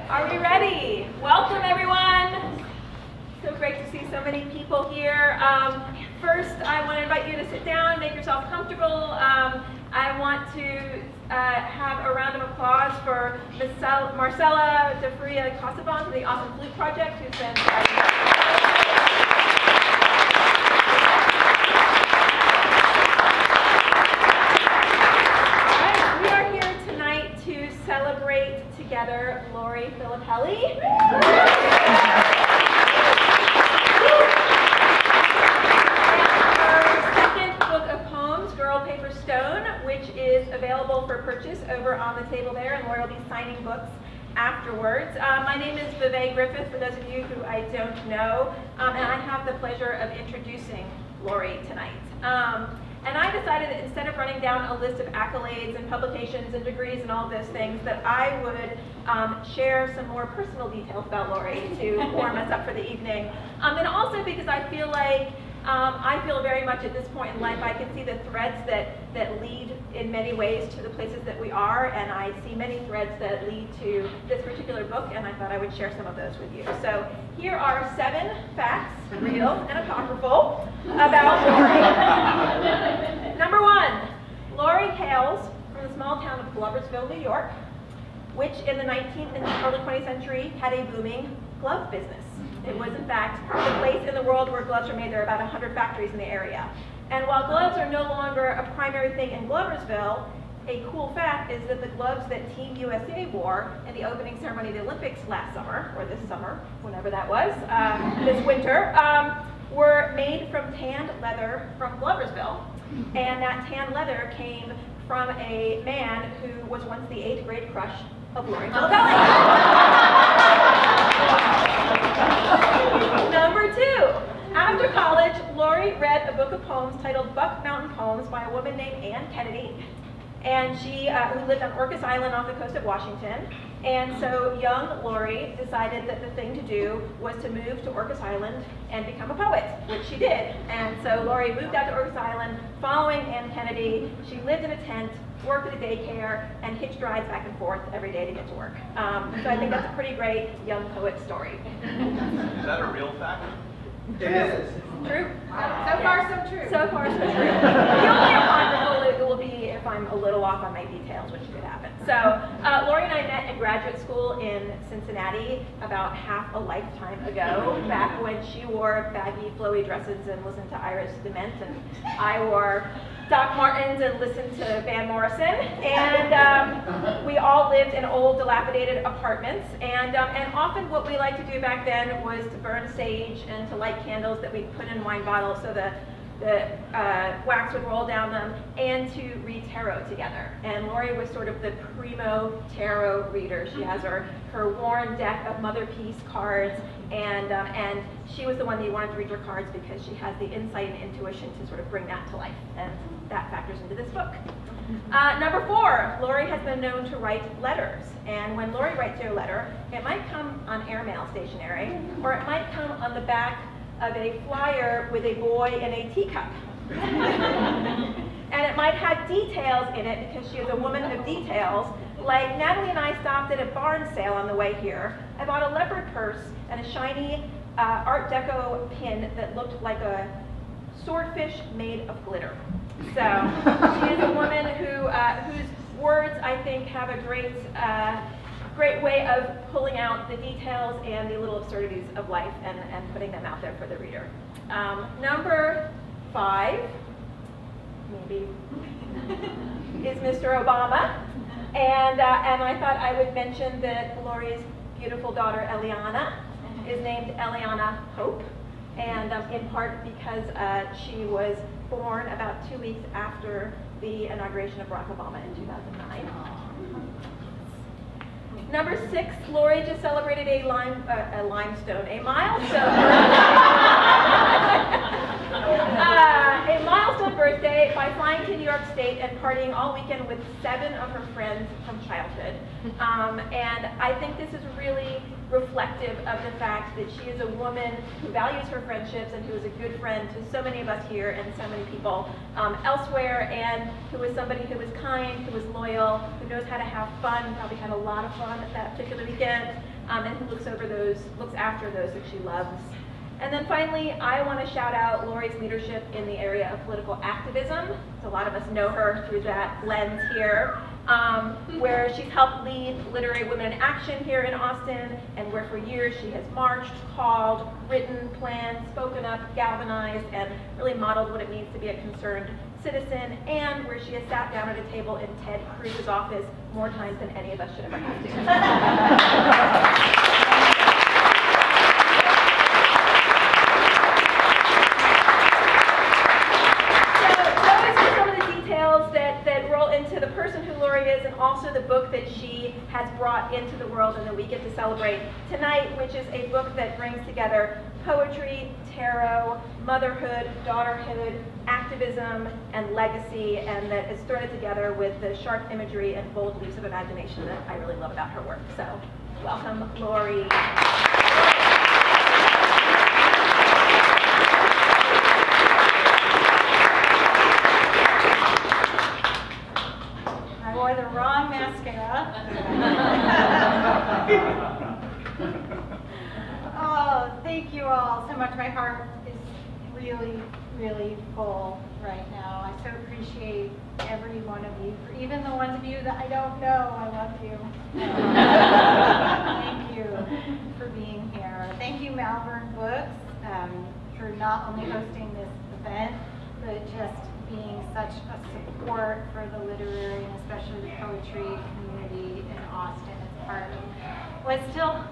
Are we ready? Welcome, everyone. So great to see so many people here. First, I want to invite you to sit down, make yourself comfortable. I want to have a round of applause for Miss Marcella DeFria Casabon from the Awesome Flute Project, who's been celebrate together Laurie Filipelli. And her second book of poems, Girl Paper Stone, which is available for purchase over on the table there, and Laurie will be signing books afterwards. My name is Vivek Griffith, for those of you who I don't know, and I have the pleasure of introducing Laurie tonight. And I decided that instead of running down a list of accolades and publications and degrees and all those things, that I would share some more personal details about Laurie to warm us up for the evening. And also because I feel like I feel very much at this point in life, I can see the threads that lead in many ways to the places that we are, and I see many threads that lead to this particular book, and I thought I would share some of those with you. So here are 7 facts, real and apocryphal, about Laurie. Number 1, Laurie hails from the small town of Gloversville, New York, which in the 19th and early 20th century had a booming glove business. It was, in fact, the place in the world where gloves are made. There are about 100 factories in the area. And while gloves are no longer a primary thing in Gloversville, a cool fact is that the gloves that Team USA wore in the opening ceremony of the Olympics last summer, or this summer, whenever that was, this winter, were made from tanned leather from Gloversville. And that tanned leather came from a man who was once the 8th grade crush of Laurie Filipelli. Number 2, after college, Laurie read a book of poems titled Buck Mountain Poems by a woman named Anne Kennedy, and she who lived on Orcas Island off the coast of Washington. And so young Laurie decided that the thing to do was to move to Orcas Island and become a poet, which she did. And so Laurie moved out to Orcas Island following Anne Kennedy. She lived in a tent, worked at a daycare, and hitched rides back and forth every day to get to work. So I think that's a pretty great young poet story. Is that a real fact? True. It is. True. So far, so true. So far, so true. The only apocryphal will be if I'm a little off on my details, which could happen. So Laurie and I met in graduate school in Cincinnati about half a lifetime ago, back when she wore baggy, flowy dresses and listened to Iris DeMent, and I wore Doc Martens and listened to Van Morrison, and we all lived in old, dilapidated apartments, and often what we liked to do back then was to burn sage and to light candles that we put in wine bottles so the wax would roll down them, and to read tarot together. And Laurie was sort of the primo tarot reader. She has her worn deck of Mother Peace cards, and she was the one that you wanted to read her cards because she has the insight and intuition to sort of bring that to life, and that factors into this book. Number 4, Laurie has been known to write letters, and when Laurie writes you a letter, it might come on airmail stationery, or it might come on the back of a flyer with a boy in a teacup. And it might have details in it because she is a woman of details. Like Natalie and I stopped at a barn sale on the way here. I bought a leopard purse and a shiny Art Deco pin that looked like a swordfish made of glitter. So she is a woman whose words, I think, have a great way of pulling out the details and the little absurdities of life and putting them out there for the reader. Number 5, maybe, is Mr. Obama. And I thought I would mention that Laurie's beautiful daughter, Eliana, is named Eliana Hope, and in part because she was born about 2 weeks after the inauguration of Barack Obama in 2009. Number 6, Laurie just celebrated a milestone birthday by flying to New York State and partying all weekend with 7 of her friends from childhood. And I think this is really reflective of the fact that she is a woman who values her friendships and who is a good friend to so many of us here and so many people elsewhere, and who is somebody who is kind, who is loyal, who knows how to have fun, probably had a lot of fun that particular weekend, and who looks after those that she loves. And then finally, I want to shout out Laurie's leadership in the area of political activism. So a lot of us know her through that lens here, where she's helped lead Literary Women in Action here in Austin, and where for years she has marched, called, written, planned, spoken up, galvanized, and really modeled what it means to be a concerned citizen, and where she has sat down at a table in Ted Cruz's office more times than any of us should ever have to. That roll into the person who Laurie is, and also the book that she has brought into the world and that we get to celebrate tonight, which is a book that brings together poetry, tarot, motherhood, daughterhood, activism, and legacy, and that is threaded together with the sharp imagery and bold leaps of imagination that I really love about her work. So, welcome, Laurie. I wore the wrong mascara. Oh, thank you all so much. My heart is really, really full right now. I so appreciate every one of you, even the ones of you that I don't know. I love you. Thank you for being here. Thank you, Malvern Books, for not only hosting this event, but just being such a support for the literary and especially the poetry community in Austin. It's part of what still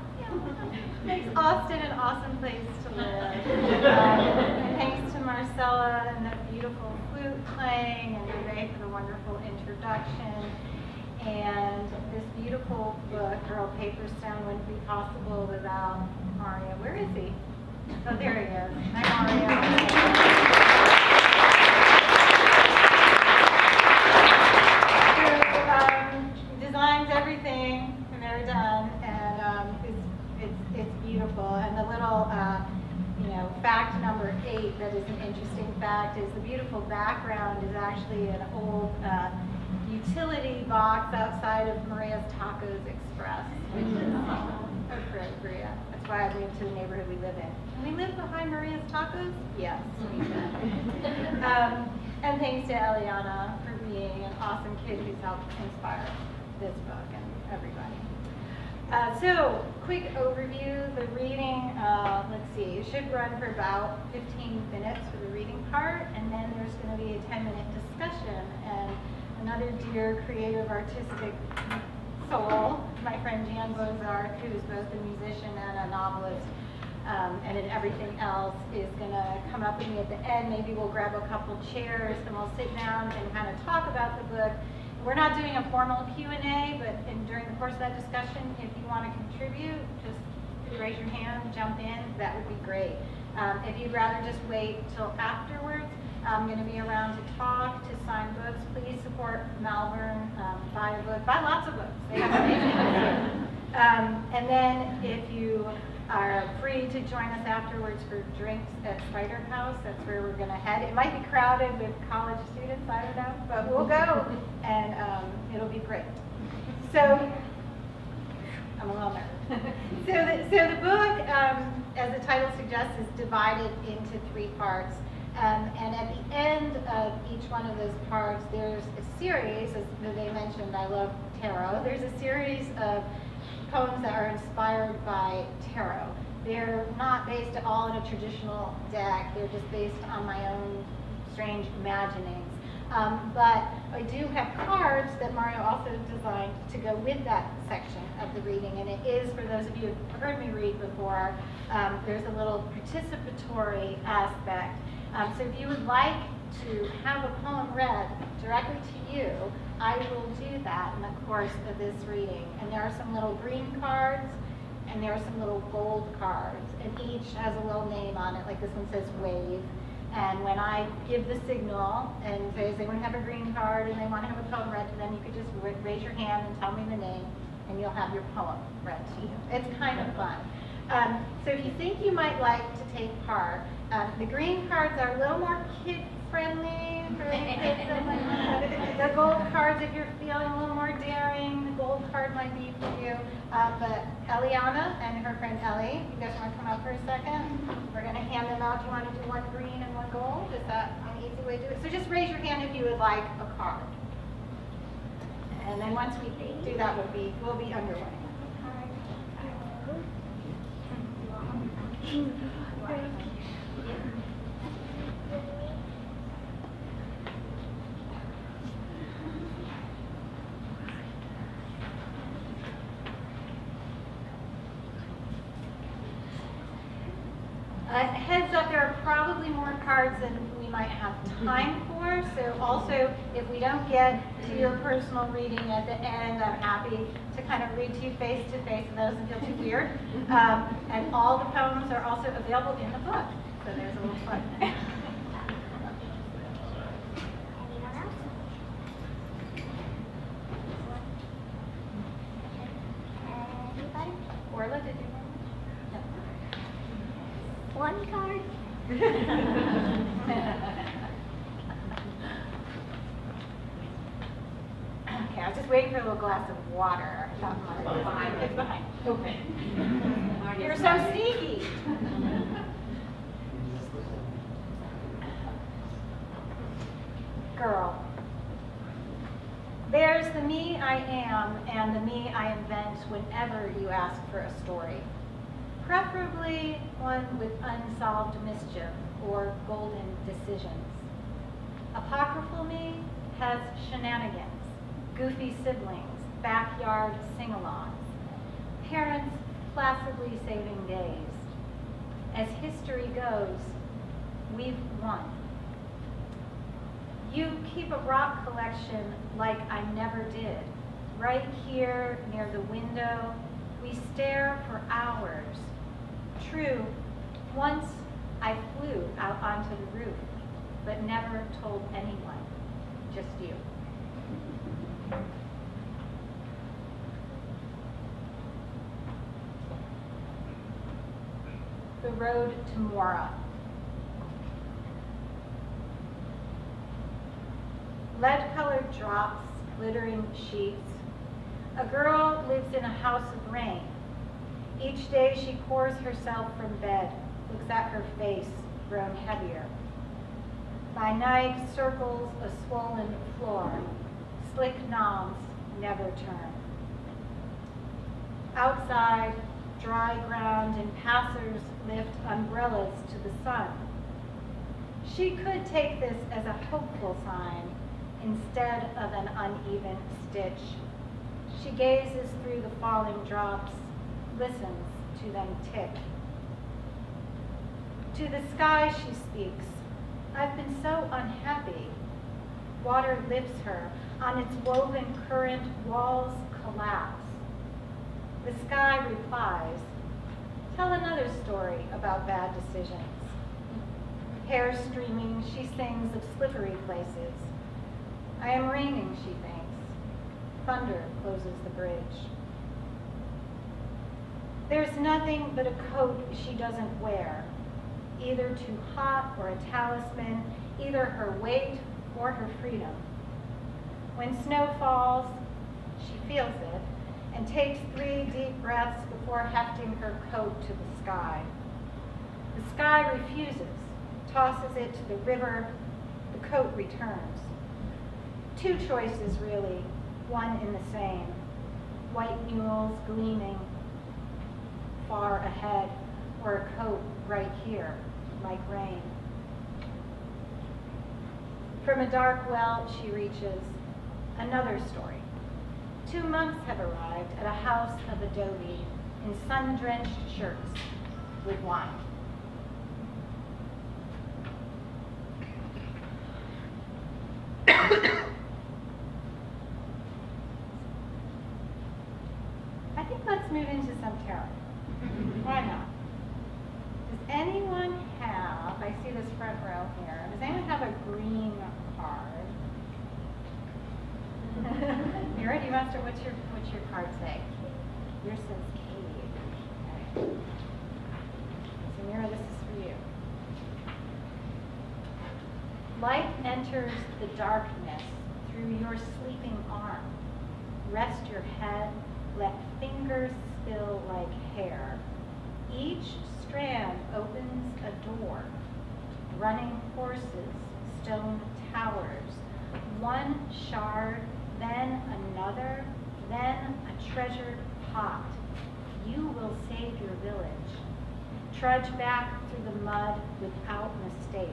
makes Austin an awesome place to live. And thanks to Marcella and the beautiful flute playing, and Vivek for the wonderful introduction. And this beautiful book, Girl Paper Stone, wouldn't be possible without Mario. Where is he? Oh, there he is. Hi, Mario. Designs everything, and they're done, and it's beautiful. And the little, fact number 8 that is an interesting fact is the beautiful background is actually an old utility box outside of Maria's Tacos Express, which is appropriate. That's why I moved to the neighborhood we live in. Can we live behind Maria's Tacos? Yes, we can. And thanks to Eliana for being an awesome kid who's helped inspire this book and everybody. So, quick overview. The reading, let's see, it should run for about 15 minutes for the reading part, and then there's going to be a 10-minute discussion. And another dear, creative, artistic soul, my friend Jan Bozark, who is both a musician and a novelist, and in everything else, is going to come up with me at the end. Maybe we'll grab a couple chairs and we'll sit down and kind of talk about the book. We're not doing a formal Q&A, but during the course of that discussion, if you want to contribute, just raise your hand, jump in, that would be great. If you'd rather just wait till afterwards, I'm going to be around to talk, to sign books. Please support Malvern, buy a book, buy lots of books. They have amazing books. And then if you are free to join us afterwards for drinks at Spider House, that's where we're going to head. It might be crowded with college students, I don't know, but we'll go, and it'll be great. So, I'm a little nervous. So the book, as the title suggests, is divided into 3 parts. And at the end of each one of those parts, there's a series, as they mentioned, I love tarot. There's a series of poems that are inspired by tarot. They're not based at all in a traditional deck. They're just based on my own strange imaginings. But I do have cards that Mario also designed to go with that section of the reading. And it is, for those of you who have heard me read before, there's a little participatory aspect. So if you would like to have a poem read directly to you, I will do that in the course of this reading. And there are some little green cards, and there are some little gold cards, and each has a little name on it, like this one says Wave. And when I give the signal and say, does anyone have a green card and they want to have a poem read to them, you could just raise your hand and tell me the name, and you'll have your poem read to you. It's kind of fun. So if you think you might like to take part, the green cards are a little more kid friendly for kids that might want the gold cards if you're feeling a little more daring. The gold card might be for you. But Eliana and her friend Ellie, you guys want to come up for a second? We're going to hand them out. Do you want to do one green and one gold? Is that an easy way to do it? So just raise your hand if you would like a card. And then once we do that, we'll be underway. Heads up, there are probably more cards than we might have time for. So also, if we don't get to your personal reading at the end, I'm happy to kind of read to you face to face, and that doesn't feel too weird. And all the poems are also available in the book. So there's a little fun. Orla, did you want? One card. Okay, I was just waiting for a little glass of water. It's behind. Okay. You're so sneaky. Girl. There's the me I am and the me I invent whenever you ask for a story. Preferably one with unsolved mischief or golden decisions. Apocryphal me has shenanigans, goofy siblings, backyard sing-alongs, parents placidly saving days. As history goes, we've won. You keep a rock collection like I never did. Right here near the window, we stare for hours. True, once I flew out onto the roof, but never told anyone, just you. The road to Mora. Lead-colored drops, glittering sheets. A girl lives in a house of rain. Each day she pours herself from bed, looks at her face, grown heavier. By night circles a swollen floor. Slick knobs never turn. Outside, dry ground and passers lift umbrellas to the sun. She could take this as a hopeful sign instead of an uneven stitch. She gazes through the falling drops, listens to them tick. To the sky she speaks. I've been so unhappy. Water lifts her. On its woven current, walls collapse. The sky replies, tell another story about bad decisions. Hair streaming, she sings of slippery places. I am raining, she thinks. Thunder closes the bridge. There's nothing but a coat she doesn't wear, either too hot or a talisman, either her weight or her freedom. When snow falls, she feels it and takes 3 deep breaths before hefting her coat to the sky. The sky refuses, tosses it to the river, the coat returns. 2 choices, really, one in the same. White mules gleaming far ahead, or a coat right here, like rain. From a dark well she reaches, another story. 2 monks have arrived at a house of adobe in sun-drenched shirts with wine. I think let's move into some tarot. Why not? Does anyone have, I see this front row here, does anyone have a green card? Mira, do you want to start? What's your card say? Yours says cave. Okay. So Mira, this is for you. Light enters the darkness through your sleeping arm. Rest your head, let fingers spill like hair. Each strand opens a door. Running horses, stone towers. One shard, then another, then a treasured pot. You will save your village. Trudge back through the mud without mistake.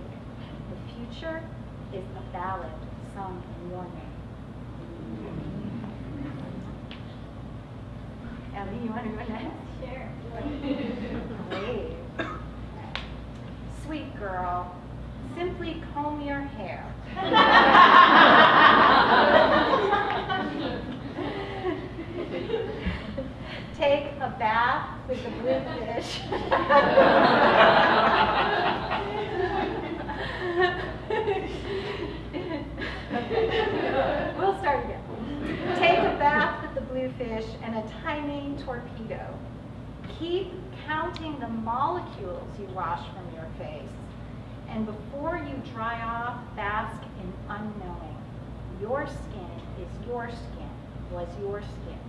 The future is a ballad sung in your name. Ellie, you want to go next? Sure. Great. Sweet girl, simply comb your hair. Take a bath with the blue fish. We'll start again. Take a bath with the blue fish and a tiny torpedo. Keep counting the molecules you wash from your face. And before you dry off, bask in unknowing. Your skin is your skin, was your skin,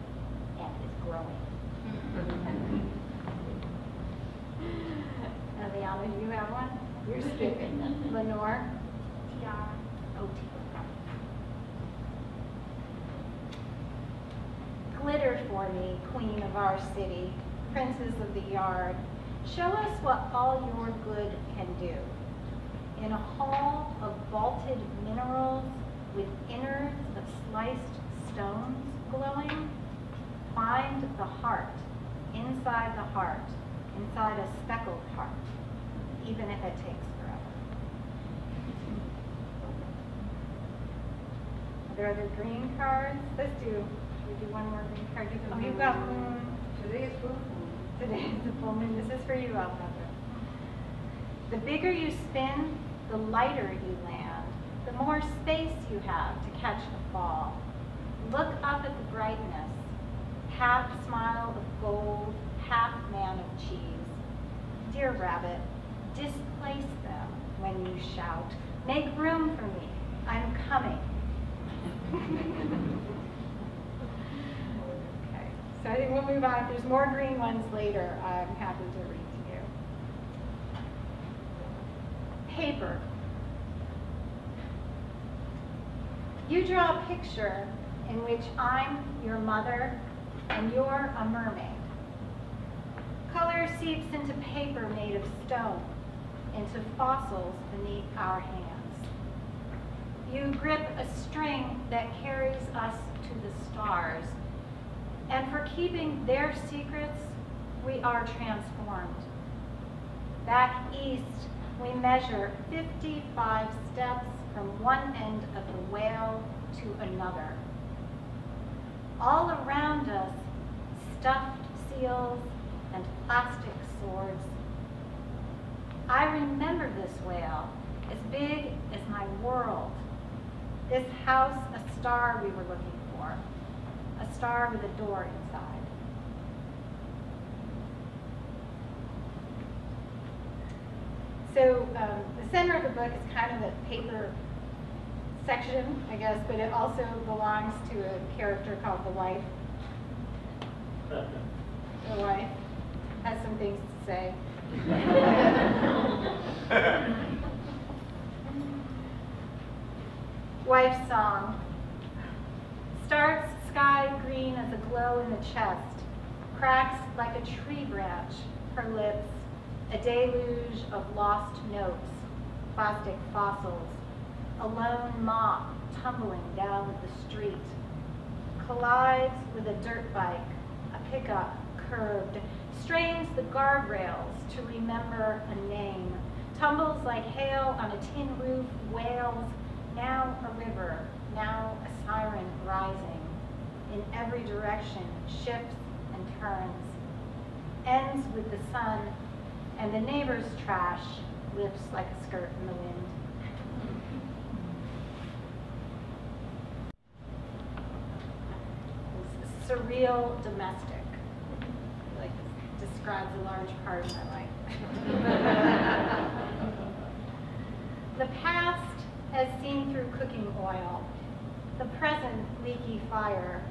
and is growing. Now, Liana, do you have one? You're skipping. Lenore? Tiara. Oh, Tiara. Glitter for me, queen of our city, princess of the yard. Show us what all your good can do. In a hall of vaulted minerals with innards of sliced stones glowing, find the heart, inside a speckled heart, even if it takes forever. Are there other green cards? Let's do, should we do one more green card? Oh, you've got moon. Today is full moon. Today is the full moon. This is for you, Alejandro. The bigger you spin, the lighter you land, the more space you have to catch the fall. Look up at the brightness, half smile of gold, half man of cheese. Dear rabbit, displace them when you shout. Make room for me, I'm coming. Okay, so I think we'll move on. If there's more green ones later, I'm happy to read to you. Paper. You draw a picture in which I'm your mother and you're a mermaid. Color seeps into paper made of stone, into fossils beneath our hands. You grip a string that carries us to the stars, and for keeping their secrets, we are transformed. Back east, we measure 55 steps from one end of the whale to another. All around us, stuffed seals and plastic swords. I remember this whale, as big as my world. This house, a star we were looking for, a star with a door inside. So the center of the book is kind of a paper section, I guess, but it also belongs to a character called the wife. The wife has some things to say. Wife's song. Starts sky green as a glow in the chest, cracks like a tree branch, her lips, a deluge of lost notes, plastic fossils, a lone mop tumbling down the street, collides with a dirt bike, a pickup curved, strains the guardrails to remember a name, tumbles like hail on a tin roof, wails, now a river, now a siren rising, in every direction, shifts and turns, ends with the sun, and the neighbor's trash lifts like a skirt in the wind. Surreal domestic. I feel like this describes a large part of my life. The past as seen through cooking oil, the present leaky fire,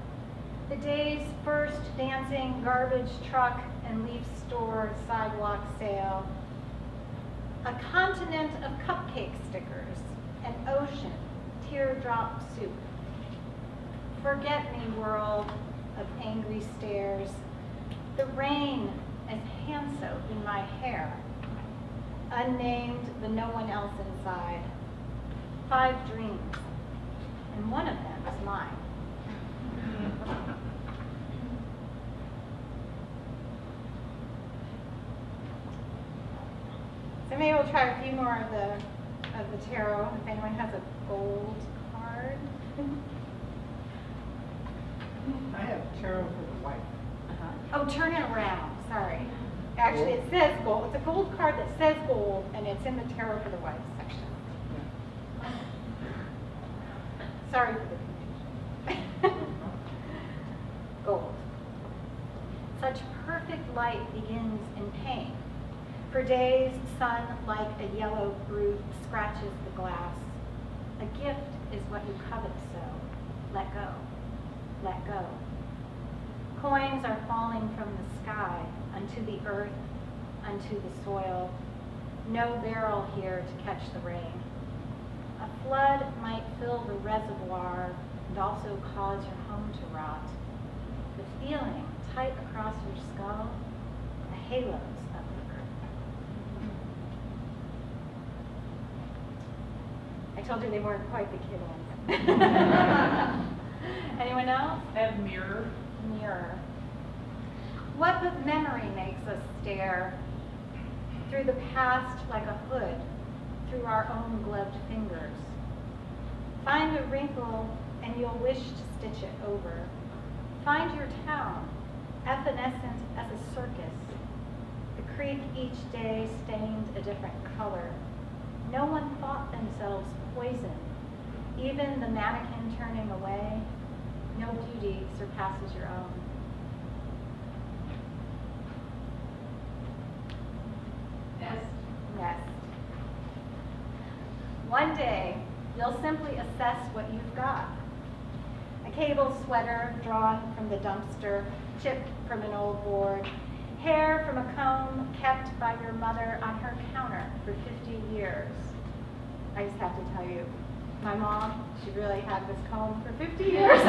the day's first dancing garbage truck and leaf store sidewalk sale, a continent of cupcake stickers, an ocean, teardrop soup, forget-me world of angry stares, the rain as hand soap in my hair, unnamed but no one else inside, 5 dreams, and one of them is mine. So maybe we'll try a few more of the tarot, if anyone has a gold card. I have tarot for the wife. Oh, turn it around, sorry. Actually, it says gold. It's a gold card that says gold, and it's in the tarot for the wife section. Sorry for the confusion. Gold. Such perfect light begins in pain. For days, sun like a yellow brute scratches the glass. A gift is what you covet so. Let go. Let go. Coins are falling from the sky unto the earth, unto the soil. No barrel here to catch the rain. A flood might fill the reservoir and also cause your home to rot. The feeling tight across your skull, the halos of the earth. I told you they weren't quite the kid ones. Anyone else? I have mirror. Mirror. What but memory makes us stare through the past like a hood, through our own gloved fingers? Find a wrinkle and you'll wish to stitch it over. Find your town, evanescent as a circus. The creek each day stained a different color. No one thought themselves poison. Even the mannequin turning away, no beauty surpasses your own. Nest. One day, you'll simply assess what you've got. A cable sweater drawn from the dumpster, chipped from an old board, hair from a comb kept by your mother on her counter for 50 years. I just have to tell you, my mom, she really had this comb for 50 years.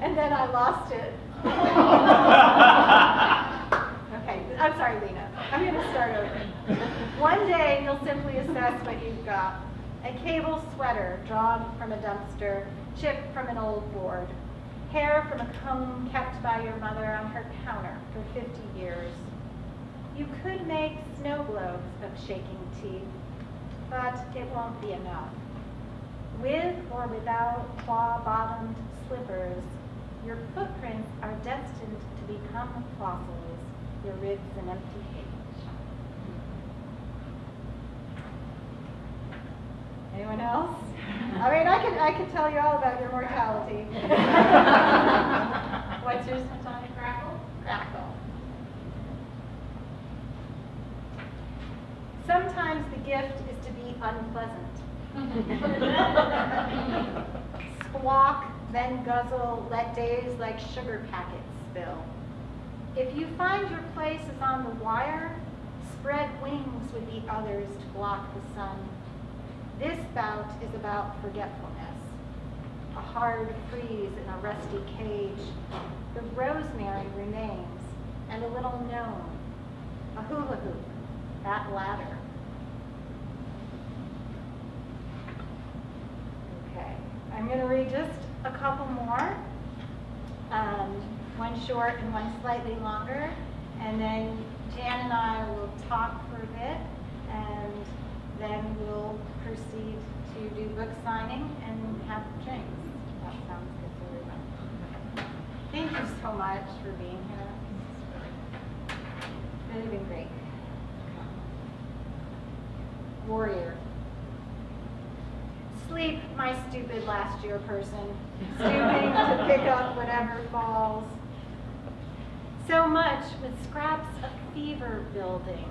And then I lost it. Okay, I'm sorry, Lena. I'm going to start over. One day, you'll simply assess what you've got. A cable sweater drawn from a dumpster, chipped from an old board. Hair from a comb kept by your mother on her counter for 50 years. You could make snow globes of shaking teeth, but it won't be enough. With or without claw-bottomed slippers, your footprints are destined to become fossils, your ribs an empty page. Anyone else? I mean, I could tell you all about your mortality. What's yours, Johnny? Crackle? Crackle. Sometimes the gift is to be unpleasant. Squawk, then guzzle, let days like sugar packets spill. If you find your place is on the wire, spread wings with the others to block the sun. This bout is about forgetfulness. A hard freeze in a rusty cage. The rosemary remains, and a little gnome. A hula hoop, that ladder. Okay, I'm going to read just a couple more. One short and one slightly longer. And then Jan and I will talk for a bit, and then we'll proceed to do book signing and have drinks. That sounds good to everyone. Thank you so much for being here. It's really been great. Warrior. Sleep, my stupid last year person, stooping to pick up whatever falls. So much with scraps of fever building,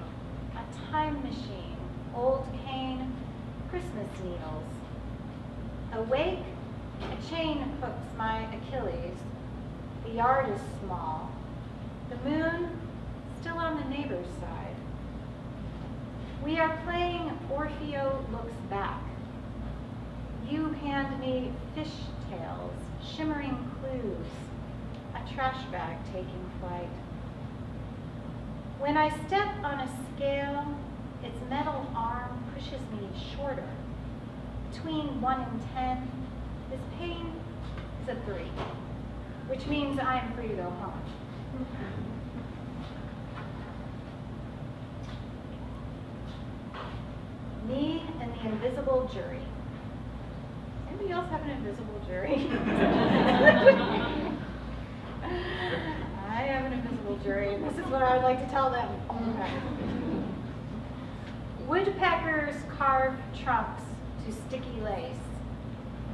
a time machine, old cane, Christmas needles. Awake, a chain hooks my Achilles. The yard is small. The moon still on the neighbor's side. We are playing Orfeo Looks Back. You hand me fish tails, shimmering clues, a trash bag taking flight. When I step on a scale, its metal arm pushes me shorter. Between 1 and 10, this pain is a 3, which means I am free to go home. Me and the invisible jury. Anybody else have an invisible jury? I have an invisible jury, and this is what I would like to tell them. Okay. Woodpeckers carve trunks to sticky lace,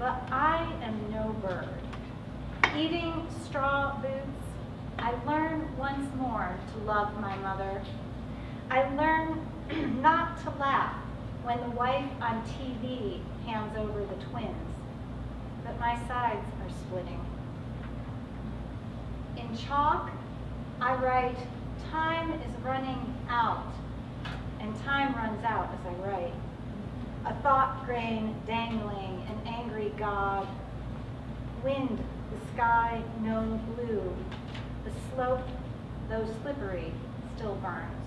but I am no bird. Eating straw boots, I learn once more to love my mother. I learn not to laugh when the wife on TV hands over the twins, but my sides are splitting. In chalk, I write, time is running out, and time runs out as I write. A thought grain dangling, an angry god. Wind, the sky known blue. The slope, though slippery, still burns.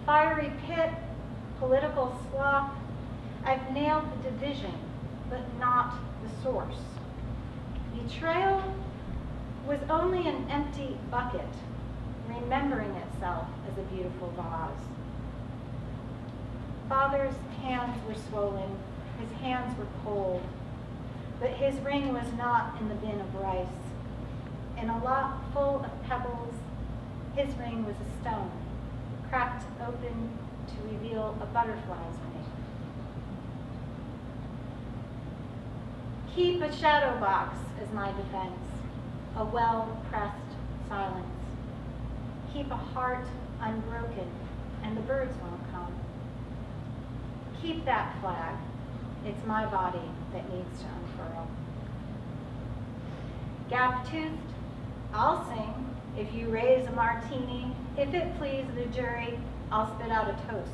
Fiery pit, political slop, I've nailed the division, but not the source. Betrayal was only an empty bucket, remembering itself as a beautiful vase. Father's hands were swollen, his hands were cold, but his ring was not in the bin of rice. In a lot full of pebbles, his ring was a stone, cracked open to reveal a butterfly's wing. Keep a shadow box as my defense, a well-pressed silence. Keep a heart unbroken, and the birds won't come. Keep that flag. It's my body that needs to unfurl. Gap-toothed, I'll sing if you raise a martini. If it please the jury, I'll spit out a toast.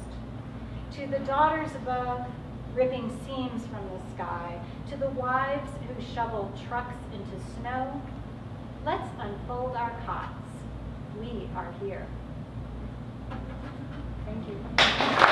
To the daughters above, ripping seams from the sky, to the wives who shovel trucks into snow, let's unfold our cots. We are here. Thank you.